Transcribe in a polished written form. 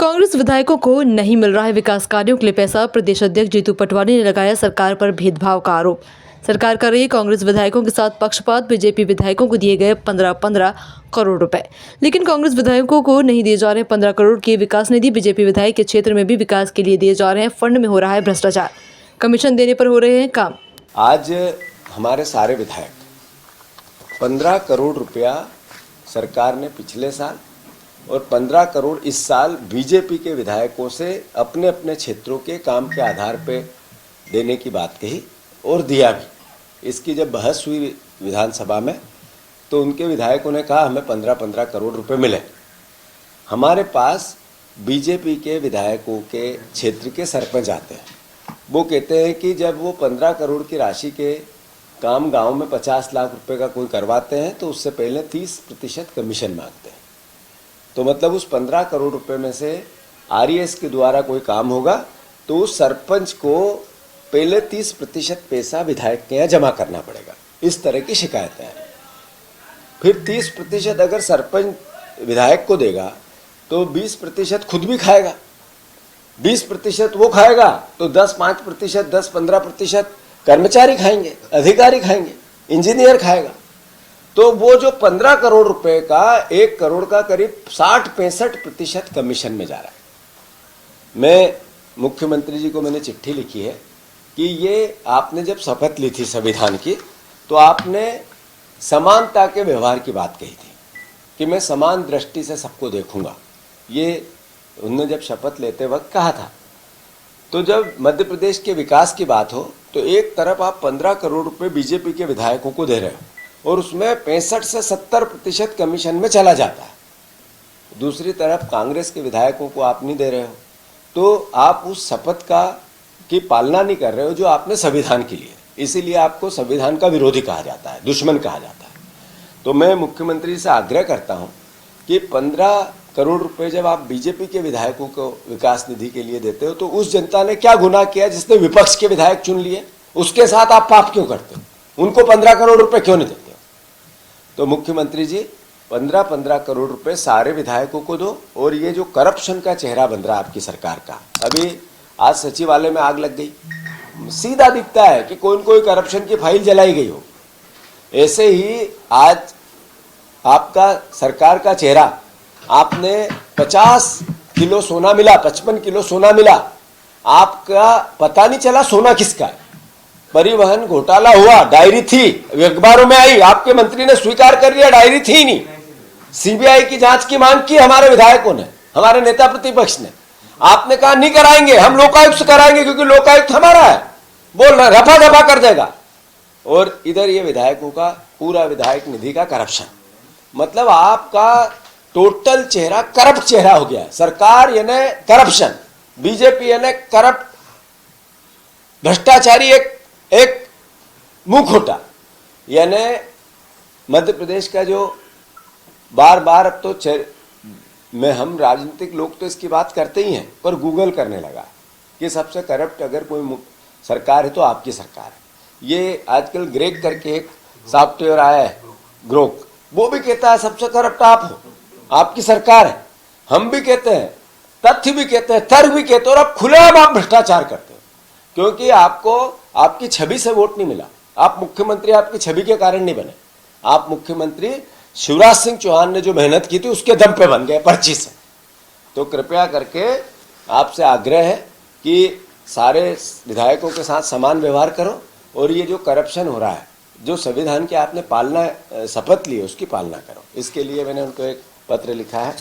कांग्रेस विधायकों को नहीं मिल रहा है विकास कार्यों के लिए पैसा। प्रदेश अध्यक्ष जीतू पटवारी ने लगाया सरकार पर भेदभाव का आरोप। सरकार कर रही है कांग्रेस विधायकों के साथ पक्षपात। बीजेपी विधायकों को दिए गए 15-15 करोड़ रुपए, लेकिन कांग्रेस विधायकों को नहीं दिए जा रहे हैं 15 करोड़ की विकास निधि। बीजेपी विधायक के क्षेत्र में भी विकास के लिए दिए जा रहे हैं फंड में हो रहा है भ्रष्टाचार, कमीशन देने पर हो रहे हैं काम। आज हमारे सारे विधायक 15 करोड़ रुपया सरकार ने पिछले साल और 15 करोड़ इस साल बीजेपी के विधायकों से अपने अपने क्षेत्रों के काम के आधार पे देने की बात कही और दिया भी। इसकी जब बहस हुई विधानसभा में तो उनके विधायकों ने कहा हमें 15-15 करोड़ रुपए मिले। हमारे पास बीजेपी के विधायकों के क्षेत्र के सरपंच आते हैं, वो कहते हैं कि जब वो 15 करोड़ की राशि के काम गांव में 50 लाख रुपए का कोई करवाते हैं तो उससे पहले 30% कमीशन मांगते हैं। तो मतलब उस 15 करोड़ रुपए में से आरईएस के द्वारा कोई काम होगा तो उस सरपंच को पहले 30% पैसा विधायक के यहाँ जमा करना पड़ेगा। इस तरह की शिकायतें हैं। फिर 30% अगर सरपंच विधायक को देगा तो 20% खुद भी खाएगा, 20% वो खाएगा तो 10-5%, 10-15% कर्मचारी खाएंगे, अधिकारी खाएंगे, इंजीनियर खाएगा। तो वो जो 15 करोड़ रुपए का 1 करोड़ का करीब 60-65% कमीशन में जा रहा है। मैं मुख्यमंत्री जी को मैंने चिट्ठी लिखी है कि ये आपने जब शपथ ली थी संविधान की तो आपने समानता के व्यवहार की बात कही थी कि मैं समान दृष्टि से सबको देखूंगा। ये उन्होंने जब शपथ लेते वक्त कहा था। तो जब मध्य प्रदेश के विकास की बात हो तो एक तरफ आप 15 करोड़ रुपए बीजेपी के विधायकों को दे रहे हो और उसमें 65 से 70% कमीशन में चला जाता है। दूसरी तरफ कांग्रेस के विधायकों को आप नहीं दे रहे हो तो आप उस शपथ की पालना नहीं कर रहे हो जो आपने संविधान की ली है। इसीलिए आपको संविधान का विरोधी कहा जाता है, दुश्मन कहा जाता है। तो मैं मुख्यमंत्री से आग्रह करता हूं कि 15 करोड़ रुपए जब आप बीजेपी के विधायकों को विकास निधि के लिए देते हो तो उस जनता ने क्या गुनाह किया जिसने विपक्ष के विधायक चुन लिए? उसके साथ आप पाप क्यों करते हो? उनको 15 करोड़ रुपए क्यों नहीं देते हो? तो मुख्यमंत्री जी 15-15 करोड़ रुपए सारे विधायकों को दो। और ये जो करप्शन का चेहरा बन रहा है आपकी सरकार का, अभी आज सचिवालय में आग लग गई, सीधा दिखता है कि कोई न कोई करप्शन की फाइल जलाई गई हो। ऐसे ही आज आपका सरकार का चेहरा, आपने 50 किलो सोना मिला, 55 किलो सोना मिला, आपका पता नहीं चला सोना किसका है। परिवहन घोटाला हुआ, डायरी थी, अखबारों में आई, आपके मंत्री ने स्वीकार कर लिया डायरी थी नहीं। सीबीआई की जांच की मांग की हमारे विधायकों ने, हमारे नेता प्रतिपक्ष ने। आपने कहा नहीं कराएंगे, हम लोकायुक्त से कराएंगे क्योंकि लोकायुक्त हमारा है, बोल रहे रफा दफा कर देगा। और इधर ये विधायकों का पूरा विधायक निधि का करप्शन, मतलब आपका टोटल चेहरा करप्ट चेहरा हो गया है। सरकार यानी करप्शन, बीजेपी यानी करप्ट, भ्रष्टाचारी, एक मुंहखोटा। यानी मध्य प्रदेश का जो बार बार अब तो हम राजनीतिक लोग तो इसकी बात करते ही हैं, पर गूगल करने लगा कि सबसे करप्ट अगर कोई सरकार है तो आपकी सरकार है। ये आजकल ग्रेक करके एक सॉफ्टवेयर आया है ग्रोक, वो भी कहता है सबसे करप्ट आप हो, आपकी सरकार है। हम भी कहते हैं, तथ्य भी कहते हैं, तर्क भी कहते हैं, और अब खुलेआम आप भ्रष्टाचार करते हो क्योंकि आपको आपकी छवि से वोट नहीं मिला। आप मुख्यमंत्री आपकी छवि के कारण नहीं बने। आप मुख्यमंत्री शिवराज सिंह चौहान ने जो मेहनत की थी उसके दम पे बन गए, पर्ची से। तो कृपया करके आपसे आग्रह है कि सारे विधायकों के साथ समान व्यवहार करो और ये जो करप्शन हो रहा है, जो संविधान की आपने पालना शपथ ली है उसकी पालना करो। इसके लिए मैंने उनको एक पत्र लिखा है।